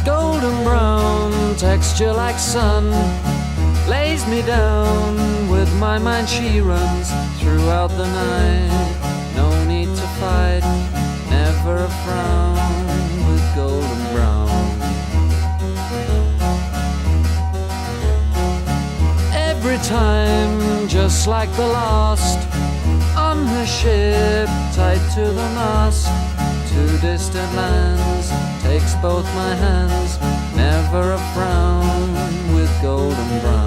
Golden brown texture like sun lays me down. With my mind she runs throughout the night. No need to fight, never a frown with golden brown. Every time, just like the last, on her ship, tied to the mast, to distant lands, takes both my hands, never a frown with golden brown.